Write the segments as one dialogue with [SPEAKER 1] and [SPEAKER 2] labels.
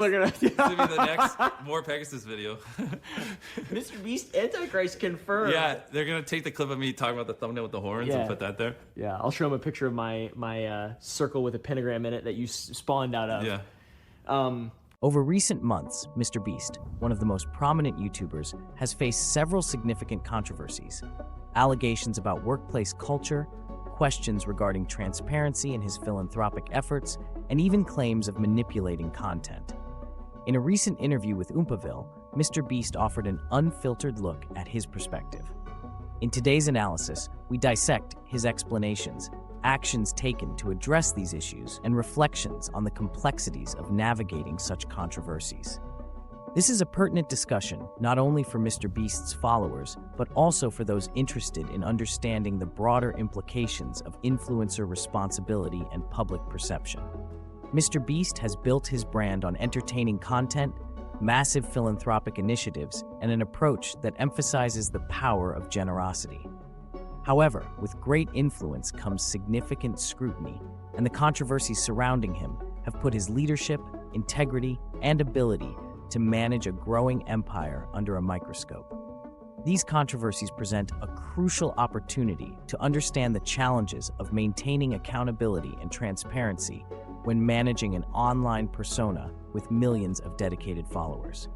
[SPEAKER 1] This is gonna be the next More Pegasus video.
[SPEAKER 2] Mr. Beast Antichrist confirmed.
[SPEAKER 1] Yeah, they're gonna take the clip of me talking about the thumbnail with the horns and put that there.
[SPEAKER 2] Yeah, I'll show him a picture of my circle with a pentagram in it that you spawned out of.
[SPEAKER 1] Yeah.
[SPEAKER 3] Over recent months, Mr. Beast, one of the most prominent YouTubers, has faced several significant controversies. Allegations about workplace culture, questions regarding transparency in his philanthropic efforts, and even claims of manipulating content. In a recent interview with Oompaville, Mr. Beast offered an unfiltered look at his perspective. In today's analysis, we dissect his explanations, actions taken to address these issues, and reflections on the complexities of navigating such controversies. This is a pertinent discussion not only for Mr. Beast's followers, but also for those interested in understanding the broader implications of influencer responsibility and public perception. Mr. Beast has built his brand on entertaining content, massive philanthropic initiatives, and an approach that emphasizes the power of generosity. However, with great influence comes significant scrutiny, and the controversies surrounding him have put his leadership, integrity, and ability to manage a growing empire under a microscope. These controversies present a crucial opportunity to understand the challenges of maintaining accountability and transparency when managing an online persona with millions of dedicated followers.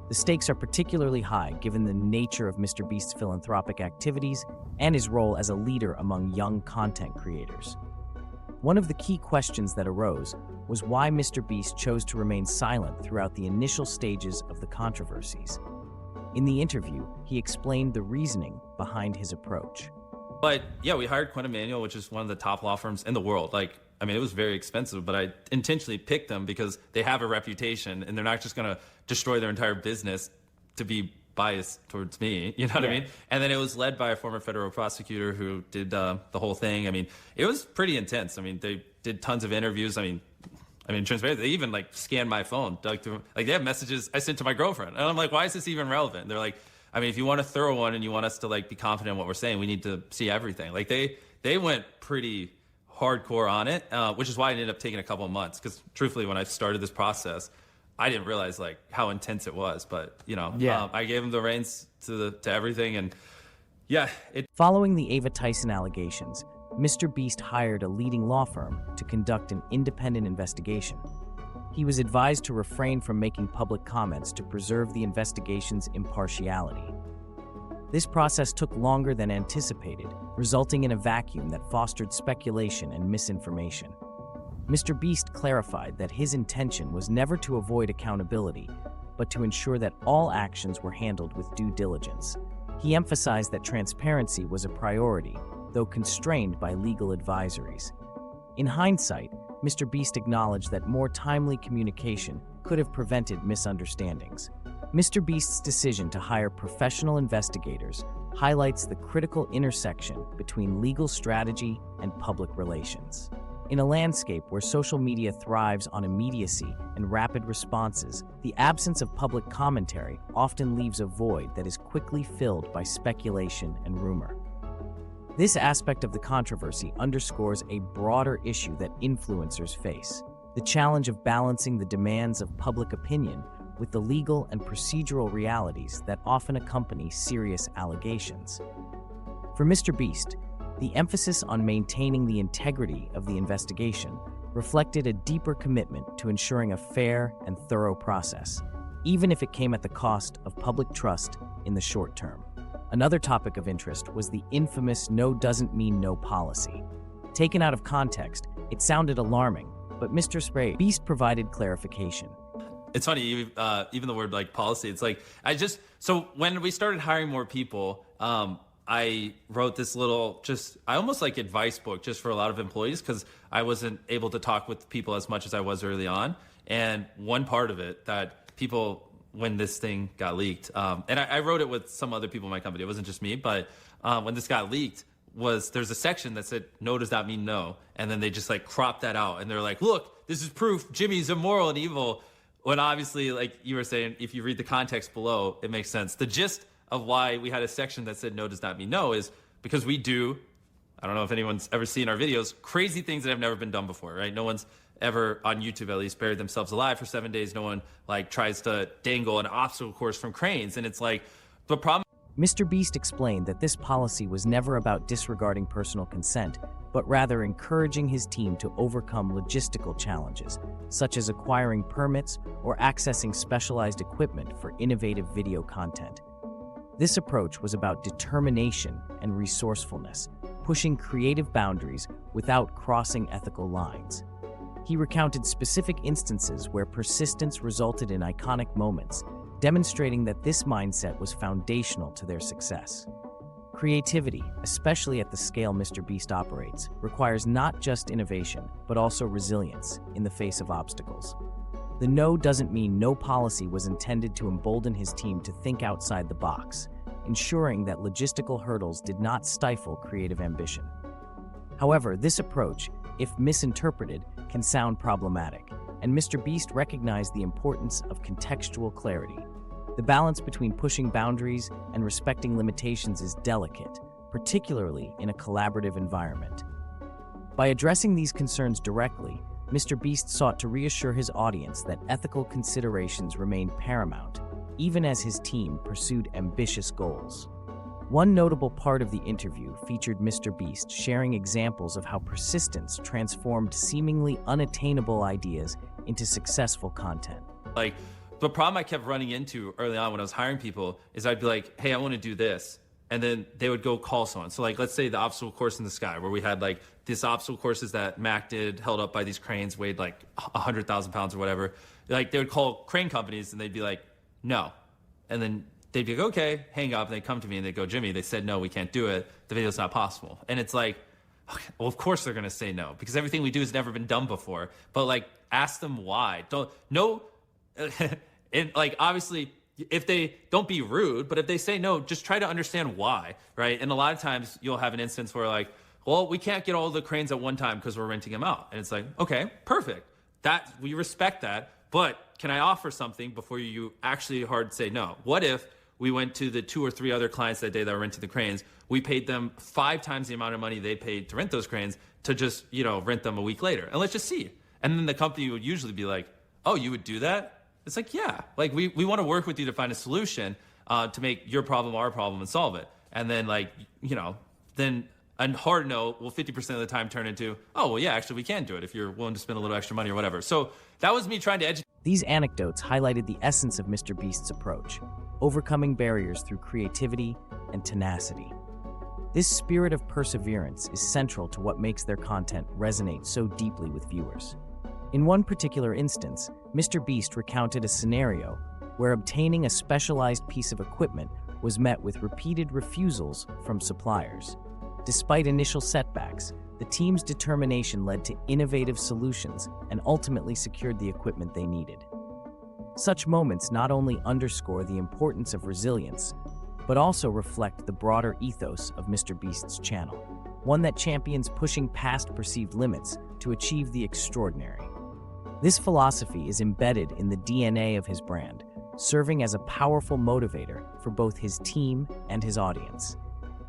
[SPEAKER 3] The stakes are particularly high given the nature of Mr. Beast's philanthropic activities and his role as a leader among young content creators. One of the key questions that arose was why Mr. Beast chose to remain silent throughout the initial stages of the controversies. In the interview, he explained the reasoning behind his approach.
[SPEAKER 1] But yeah, we hired Quinn Emanuel, which is one of the top law firms in the world. It was very expensive, but I intentionally picked them because they have a reputation and they're not just going to destroy their entire business to be biased towards me. You know what I mean? And then it was led by a former federal prosecutor who did the whole thing. It was pretty intense. They did tons of interviews. Transparent. They even scanned my phone. They have messages I sent to my girlfriend. And I'm like, why is this even relevant? They're like, if you want a thorough one and you want us to be confident in what we're saying, we need to see everything. They went pretty hardcore on it, which is why it ended up taking a couple of months. Because truthfully, when I started this process, I didn't realize how intense it was. But I gave them the reins to everything, and
[SPEAKER 3] Following the Ava Tyson allegations, Mr. Beast hired a leading law firm to conduct an independent investigation. He was advised to refrain from making public comments to preserve the investigation's impartiality. This process took longer than anticipated, resulting in a vacuum that fostered speculation and misinformation. Mr. Beast clarified that his intention was never to avoid accountability, but to ensure that all actions were handled with due diligence. He emphasized that transparency was a priority, though constrained by legal advisories. In hindsight, Mr. Beast acknowledged that more timely communication could have prevented misunderstandings. Mr. Beast's decision to hire professional investigators highlights the critical intersection between legal strategy and public relations. In a landscape where social media thrives on immediacy and rapid responses, the absence of public commentary often leaves a void that is quickly filled by speculation and rumor. This aspect of the controversy underscores a broader issue that influencers face: the challenge of balancing the demands of public opinion with the legal and procedural realities that often accompany serious allegations. For Mr. Beast, the emphasis on maintaining the integrity of the investigation reflected a deeper commitment to ensuring a fair and thorough process, even if it came at the cost of public trust in the short term. Another topic of interest was the infamous "no doesn't mean no" policy. Taken out of context, it sounded alarming, but Mr. Beast provided clarification.
[SPEAKER 1] It's funny, even the word policy, it's so when we started hiring more people, I wrote this little, I almost advice book just for a lot of employees, because I wasn't able to talk with people as much as I was early on. And one part of it that people, when this thing got leaked, and I wrote it with some other people in my company, it wasn't just me, but when this got leaked, there's a section that said no does not mean no. And then they just cropped that out. And they're like, look, this is proof Jimmy's immoral and evil. When obviously, like you were saying, if you read the context below, it makes sense. The gist of why we had a section that said no does not mean no is because we do, I don't know if anyone's ever seen our videos, crazy things that have never been done before, right? No one's ever, on YouTube at least, buried themselves alive for 7 days. No one like tries to dangle an obstacle course from cranes. And it's like, the problem.
[SPEAKER 3] Mr. Beast explained that this policy was never about disregarding personal consent, but rather encouraging his team to overcome logistical challenges, such as acquiring permits or accessing specialized equipment for innovative video content. This approach was about determination and resourcefulness, pushing creative boundaries without crossing ethical lines. He recounted specific instances where persistence resulted in iconic moments, demonstrating that this mindset was foundational to their success. Creativity, especially at the scale Mr. Beast operates, requires not just innovation, but also resilience in the face of obstacles. The no doesn't mean no policy was intended to embolden his team to think outside the box, ensuring that logistical hurdles did not stifle creative ambition. However, this approach, if misinterpreted, can sound problematic, and Mr. Beast recognized the importance of contextual clarity. The balance between pushing boundaries and respecting limitations is delicate, particularly in a collaborative environment. By addressing these concerns directly, Mr. Beast sought to reassure his audience that ethical considerations remained paramount, even as his team pursued ambitious goals. One notable part of the interview featured Mr. Beast sharing examples of how persistence transformed seemingly unattainable ideas into successful content.
[SPEAKER 1] Like, the problem I kept running into early on when I was hiring people is I'd be like, hey, I want to do this. And then they would go call someone. So like, let's say the obstacle course in the sky, where we had like this obstacle courses that Mac did, held up by these cranes, weighed like 100,000 pounds or whatever. Like, they would call crane companies and they'd be like, no. And then they'd be like, okay, hang up. And they'd come to me and they'd go, Jimmy, they said, no, we can't do it. The video's not possible. And it's like, okay, well, of course they're going to say no, because everything we do has never been done before. But like, ask them why. And like, obviously, if they don't be rude, but if they say no, just try to understand why, right? And a lot of times you'll have an instance where like, well, we can't get all the cranes at one time because we're renting them out. And it's like, okay, perfect. We respect that. But can I offer something before you actually hard say no? What if we went to the 2 or 3 other clients that day that were renting the cranes? We paid them 5 times the amount of money they paid to rent those cranes to just, rent them a week later. And let's just see. And then the company would usually be like, oh, you would do that? It's like, yeah, like we want to work with you to find a solution to make your problem our problem and solve it. And then then a hard no will 50% of the time turn into, oh, well, yeah, actually we can do it if you're willing to spend a little extra money or whatever. So that was me trying to educate.
[SPEAKER 3] These anecdotes highlighted the essence of Mr. Beast's approach, overcoming barriers through creativity and tenacity. This spirit of perseverance is central to what makes their content resonate so deeply with viewers. In one particular instance, Mr. Beast recounted a scenario where obtaining a specialized piece of equipment was met with repeated refusals from suppliers. Despite initial setbacks, the team's determination led to innovative solutions and ultimately secured the equipment they needed. Such moments not only underscore the importance of resilience, but also reflect the broader ethos of Mr. Beast's channel, one that champions pushing past perceived limits to achieve the extraordinary. This philosophy is embedded in the DNA of his brand, serving as a powerful motivator for both his team and his audience.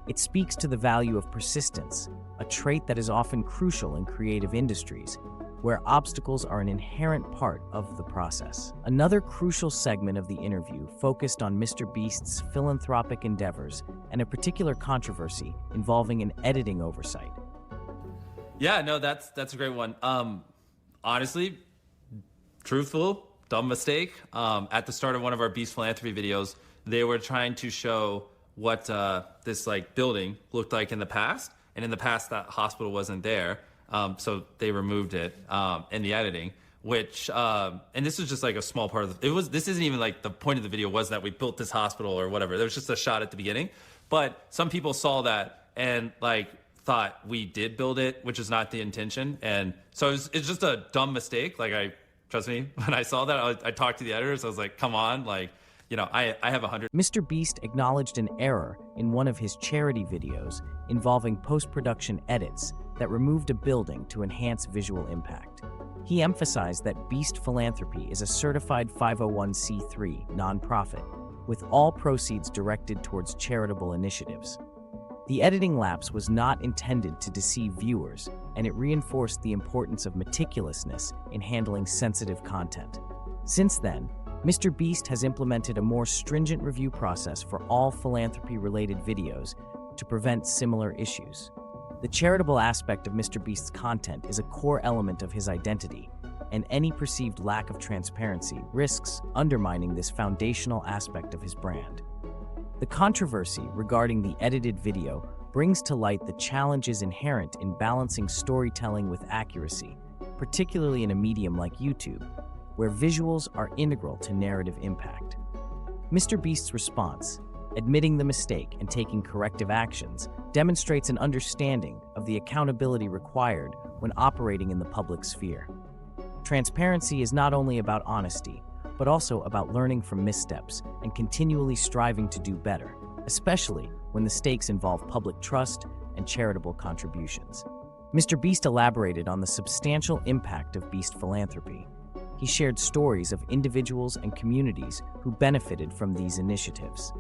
[SPEAKER 3] It speaks to the value of persistence, a trait that is often crucial in creative industries, where obstacles are an inherent part of the process. Another crucial segment of the interview focused on Mr. Beast's philanthropic endeavors and a particular controversy involving an editing oversight.
[SPEAKER 1] Yeah, no, that's a great one. Honestly, truthful, dumb mistake. At the start of one of our Beast Philanthropy videos, they were trying to show what this building looked like in the past. And in the past, that hospital wasn't there. So they removed it in the editing, which, and this was just a small part of this isn't even the point of the video was that we built this hospital or whatever. There was just a shot at the beginning. But some people saw that and thought we did build it, which is not the intention. And so it's just a dumb mistake. Trust me, when I saw that, I talked to the editors. I was like, come on, I have 100.
[SPEAKER 3] Mr. Beast acknowledged an error in one of his charity videos involving post-production edits that removed a building to enhance visual impact. He emphasized that Beast Philanthropy is a certified 501c3 nonprofit, with all proceeds directed towards charitable initiatives. The editing lapse was not intended to deceive viewers, and it reinforced the importance of meticulousness in handling sensitive content. Since then, Mr. Beast has implemented a more stringent review process for all philanthropy-related videos to prevent similar issues. The charitable aspect of Mr. Beast's content is a core element of his identity, and any perceived lack of transparency risks undermining this foundational aspect of his brand. The controversy regarding the edited video brings to light the challenges inherent in balancing storytelling with accuracy, particularly in a medium like YouTube, where visuals are integral to narrative impact. Mr. Beast's response, admitting the mistake and taking corrective actions, demonstrates an understanding of the accountability required when operating in the public sphere. Transparency is not only about honesty, but also about learning from missteps and continually striving to do better, especially when the stakes involve public trust and charitable contributions. Mr. Beast elaborated on the substantial impact of Beast Philanthropy. He shared stories of individuals and communities who benefited from these initiatives.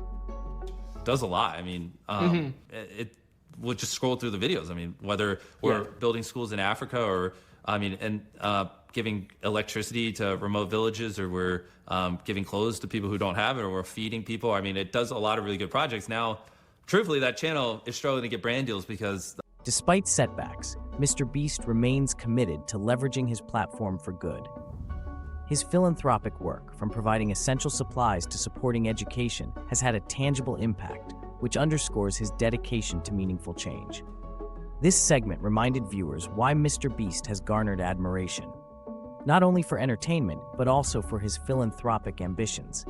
[SPEAKER 1] Does a lot. I mean, it we'll just scroll through the videos. I mean, whether we're building schools in Africa or, giving electricity to remote villages, or we're giving clothes to people who don't have it, or we're feeding people. I mean, it does a lot of really good projects. Now, truthfully, that channel is struggling to get brand deals because...
[SPEAKER 3] Despite setbacks, Mr. Beast remains committed to leveraging his platform for good. His philanthropic work, from providing essential supplies to supporting education, has had a tangible impact, which underscores his dedication to meaningful change. This segment reminded viewers why Mr. Beast has garnered admiration, not only for entertainment, but also for his philanthropic ambitions.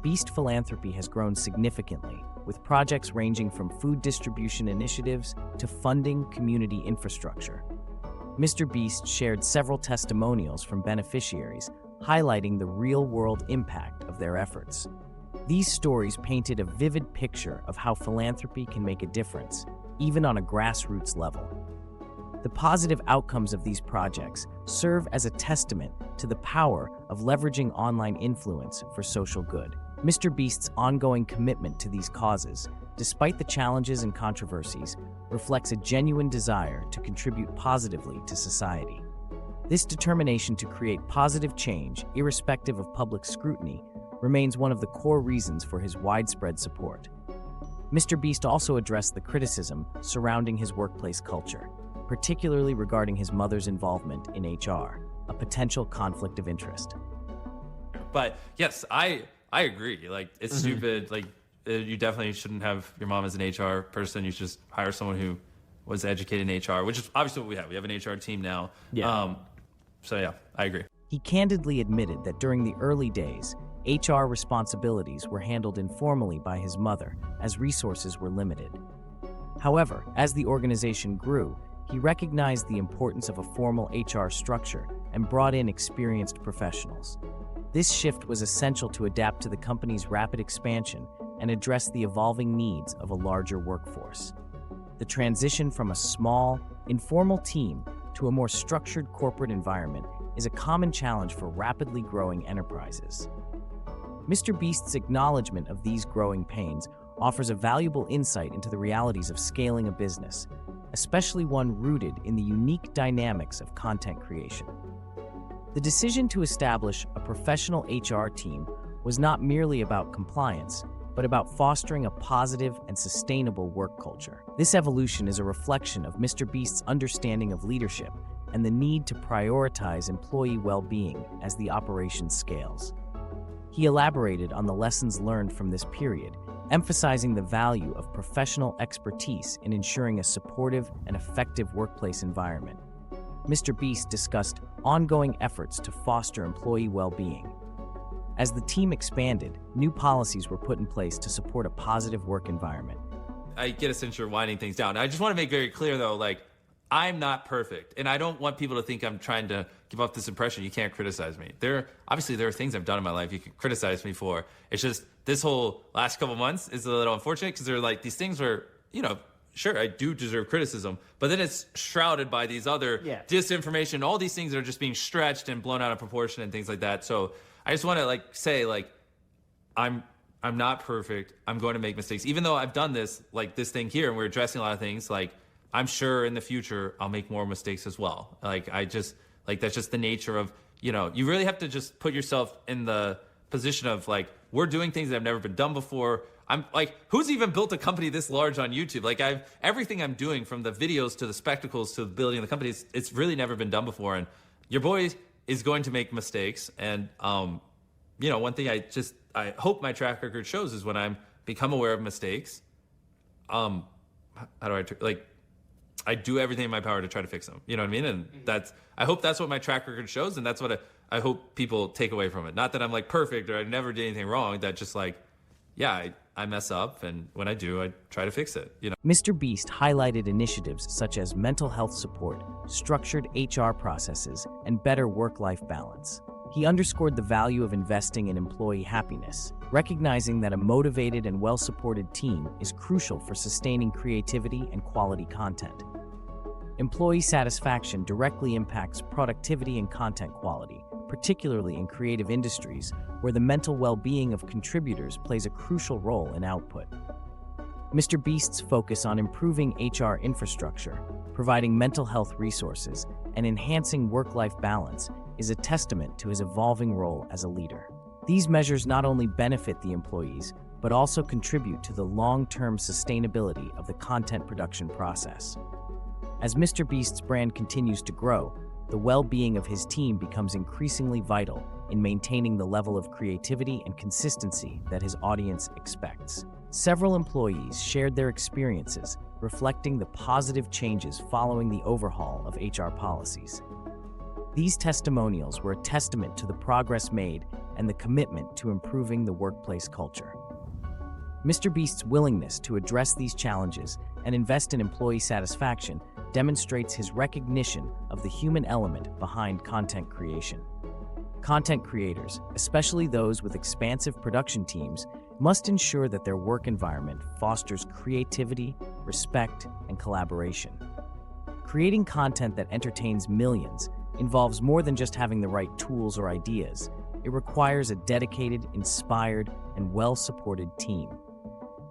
[SPEAKER 3] Beast Philanthropy has grown significantly, with projects ranging from food distribution initiatives to funding community infrastructure. Mr. Beast shared several testimonials from beneficiaries, highlighting the real-world impact of their efforts. These stories painted a vivid picture of how philanthropy can make a difference, even on a grassroots level. The positive outcomes of these projects serve as a testament to the power of leveraging online influence for social good. Mr. Beast's ongoing commitment to these causes, despite the challenges and controversies, reflects a genuine desire to contribute positively to society. This determination to create positive change, irrespective of public scrutiny, remains one of the core reasons for his widespread support. Mr. Beast also addressed the criticism surrounding his workplace culture, particularly regarding his mother's involvement in HR, a potential conflict of interest.
[SPEAKER 1] But yes, I agree. Like, it's stupid. Like, you definitely shouldn't have your mom as an HR person. You should just hire someone who was educated in HR, which is obviously what we have. We have an HR team now.
[SPEAKER 2] Yeah.
[SPEAKER 1] So yeah, I agree.
[SPEAKER 3] He candidly admitted that during the early days, HR responsibilities were handled informally by his mother, as resources were limited. However, as the organization grew, he recognized the importance of a formal HR structure and brought in experienced professionals. This shift was essential to adapt to the company's rapid expansion and address the evolving needs of a larger workforce. The transition from a small, informal team to a more structured corporate environment is a common challenge for rapidly growing enterprises. Mr. Beast's acknowledgement of these growing pains offers a valuable insight into the realities of scaling a business, especially one rooted in the unique dynamics of content creation. The decision to establish a professional HR team was not merely about compliance, but about fostering a positive and sustainable work culture. This evolution is a reflection of Mr. Beast's understanding of leadership and the need to prioritize employee well-being as the operation scales. He elaborated on the lessons learned from this period, emphasizing the value of professional expertise in ensuring a supportive and effective workplace environment. Mr. Beast discussed ongoing efforts to foster employee well-being. As the team expanded, new policies were put in place to support a positive work environment.
[SPEAKER 1] I get a sense you're winding things down. I just want to make very clear, though, like, I'm not perfect, and I don't want people to think I'm trying to give off this impression you can't criticize me. Obviously, there are things I've done in my life you can criticize me for. It's just this whole last couple months is a little unfortunate because they're like these things where, sure, I do deserve criticism, but then it's shrouded by these other disinformation, all these things that are just being stretched and blown out of proportion and things like that. So I just want to say I'm I'm not perfect. I'm going to make mistakes. Even though I've done this, like this thing here, and we're addressing a lot of things, like I'm sure in the future I'll make more mistakes as well. Like that's just the nature of, you really have to just put yourself in the position of like, we're doing things that have never been done before. I'm like, who's even built a company this large on YouTube? Like everything I'm doing, from the videos to the spectacles to the building of the company, it's really never been done before. And your boy is going to make mistakes. And, one thing I hope my track record shows is when I'm become aware of mistakes, how do I do everything in my power to try to fix them. You know what I mean? And I hope that's what my track record shows. And that's what I hope people take away from it. Not that I'm like perfect or I never did anything wrong. That just like, yeah, I mess up. And when I do, I try to fix it.
[SPEAKER 3] Mr. Beast highlighted initiatives such as mental health support, structured HR processes, and better work-life balance. He underscored the value of investing in employee happiness, recognizing that a motivated and well-supported team is crucial for sustaining creativity and quality content. Employee satisfaction directly impacts productivity and content quality, particularly in creative industries, where the mental well-being of contributors plays a crucial role in output. Mr. Beast's focus on improving HR infrastructure, providing mental health resources, and enhancing work-life balance is a testament to his evolving role as a leader. These measures not only benefit the employees, but also contribute to the long-term sustainability of the content production process. As Mr. Beast's brand continues to grow, the well-being of his team becomes increasingly vital in maintaining the level of creativity and consistency that his audience expects. Several employees shared their experiences, reflecting the positive changes following the overhaul of HR policies. These testimonials were a testament to the progress made and the commitment to improving the workplace culture. Mr. Beast's willingness to address these challenges and invest in employee satisfaction demonstrates his recognition of the human element behind content creation. Content creators, especially those with expansive production teams, must ensure that their work environment fosters creativity, respect, and collaboration. Creating content that entertains millions involves more than just having the right tools or ideas. It requires a dedicated, inspired, and well-supported team.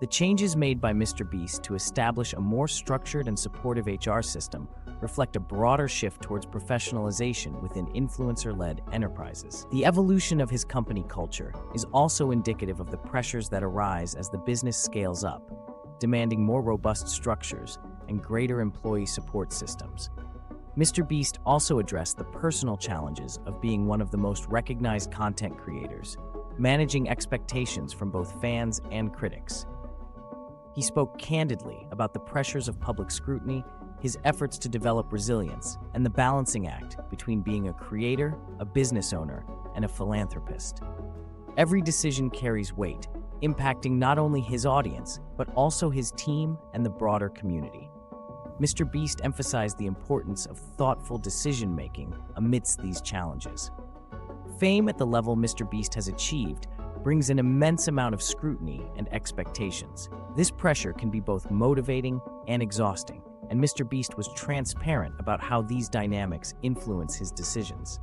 [SPEAKER 3] The changes made by Mr. Beast to establish a more structured and supportive HR system reflect a broader shift towards professionalization within influencer-led enterprises. The evolution of his company culture is also indicative of the pressures that arise as the business scales up, demanding more robust structures and greater employee support systems. Mr. Beast also addressed the personal challenges of being one of the most recognized content creators, managing expectations from both fans and critics. He spoke candidly about the pressures of public scrutiny, his efforts to develop resilience, and the balancing act between being a creator, a business owner, and a philanthropist. Every decision carries weight, impacting not only his audience, but also his team and the broader community. Mr. Beast emphasized the importance of thoughtful decision-making amidst these challenges. Fame at the level Mr. Beast has achieved brings an immense amount of scrutiny and expectations. This pressure can be both motivating and exhausting, and Mr. Beast was transparent about how these dynamics influence his decisions.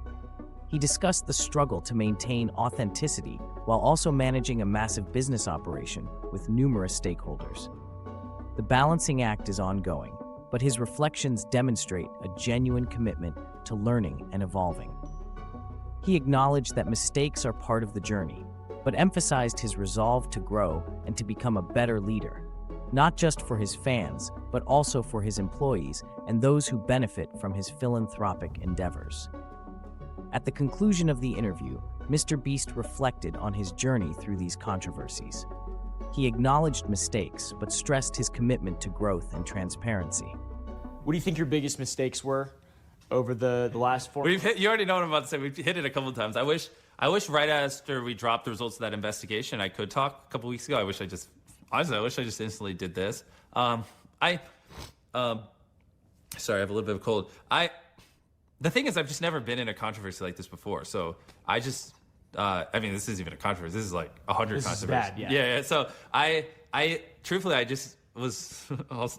[SPEAKER 3] He discussed the struggle to maintain authenticity while also managing a massive business operation with numerous stakeholders. The balancing act is ongoing, but his reflections demonstrate a genuine commitment to learning and evolving. He acknowledged that mistakes are part of the journey, but emphasized his resolve to grow and to become a better leader, not just for his fans, but also for his employees and those who benefit from his philanthropic endeavors. At the conclusion of the interview, Mr. Beast reflected on his journey through these controversies. He acknowledged mistakes, but stressed his commitment to growth and transparency.
[SPEAKER 2] What do you think your biggest mistakes were over the last 4 months?
[SPEAKER 1] You already know what I'm about to say. We've hit it a couple of times. I wish right after we dropped the results of that investigation, I could talk a couple weeks ago. I wish I just instantly did this. Sorry, I have a little bit of a cold. The thing is, I've just never been in a controversy like this before. So I just, this isn't even a controversy. This is like 100 controversies.
[SPEAKER 2] This is bad, yeah.
[SPEAKER 1] Yeah. So I truthfully, I just was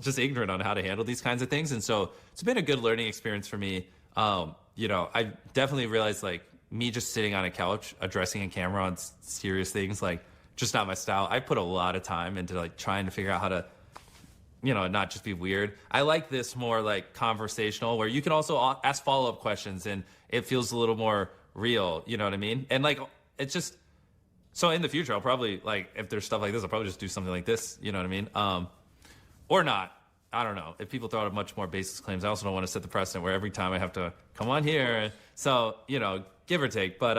[SPEAKER 1] just ignorant on how to handle these kinds of things. And so it's been a good learning experience for me. I definitely realized like me just sitting on a couch addressing a camera on serious things, like just not my style. I put a lot of time into like trying to figure out how to, not just be weird. I like this more like conversational, where you can also ask follow-up questions and it feels a little more real. You know what I mean? And like, it's just, so in the future, I'll probably, like, if there's stuff like this, I'll probably just do something like this. You know what I mean? Or not. I don't know. If people throw out much more baseless claims, I also don't want to set the precedent where every time I have to come on here. So, give or take. But,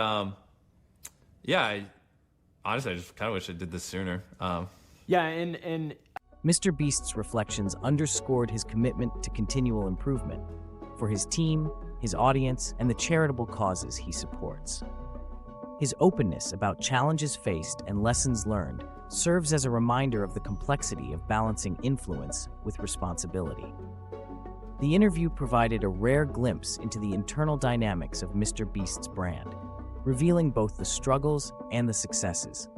[SPEAKER 1] yeah, honestly, I just kind of wish I did this sooner.
[SPEAKER 2] Yeah, and
[SPEAKER 3] Mr. Beast's reflections underscored his commitment to continual improvement for his team, his audience, and the charitable causes he supports. His openness about challenges faced and lessons learned serves as a reminder of the complexity of balancing influence with responsibility. The interview provided a rare glimpse into the internal dynamics of Mr. Beast's brand, revealing both the struggles and the successes.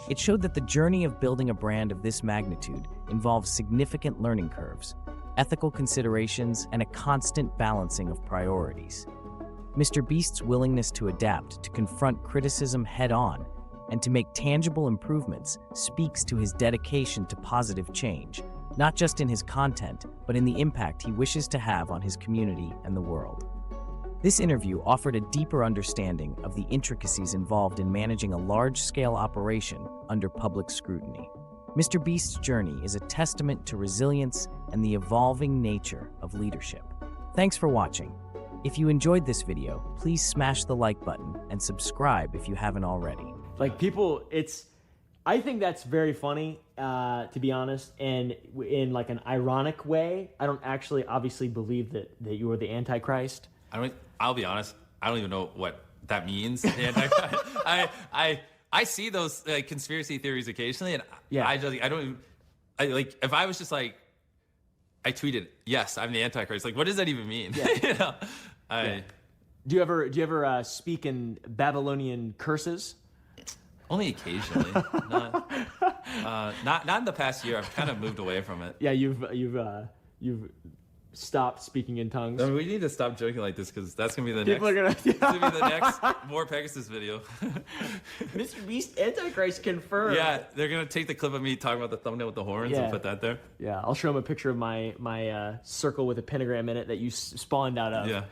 [SPEAKER 3] It showed that the journey of building a brand of this magnitude involves significant learning curves, ethical considerations, and a constant balancing of priorities. Mr. Beast's willingness to adapt, to confront criticism head-on, and to make tangible improvements speaks to his dedication to positive change, not just in his content, but in the impact he wishes to have on his community and the world. This interview offered a deeper understanding of the intricacies involved in managing a large-scale operation under public scrutiny. Mr. Beast's journey is a testament to resilience and the evolving nature of leadership. Thanks for watching. If you enjoyed this video, please smash the like button and subscribe if you haven't already.
[SPEAKER 2] like people, I think that's very funny, to be honest, and in like an ironic way. I don't actually obviously believe that you are the Antichrist.
[SPEAKER 1] I'll be honest, I don't even know what that means. I see those conspiracy theories occasionally, and
[SPEAKER 2] Yeah.
[SPEAKER 1] I don't even, if I was just like, I tweeted, yes, I'm the Antichrist. Like, what does that even mean?
[SPEAKER 2] Yeah. Do you ever speak in Babylonian curses?
[SPEAKER 1] Only occasionally. Not in the past year. I've kind of moved away from it.
[SPEAKER 2] Yeah, you've stopped speaking in tongues.
[SPEAKER 1] I mean, we need to stop joking like this, because that's gonna be the
[SPEAKER 2] People
[SPEAKER 1] next.
[SPEAKER 2] are
[SPEAKER 1] It's gonna be the next More Pegasus video.
[SPEAKER 2] Mr. Beast Antichrist confirmed.
[SPEAKER 1] Yeah, they're gonna take the clip of me talking about the thumbnail with the horns and put that there.
[SPEAKER 2] Yeah, I'll show him a picture of my circle with a pentagram in it that you spawned out of.
[SPEAKER 1] Yeah.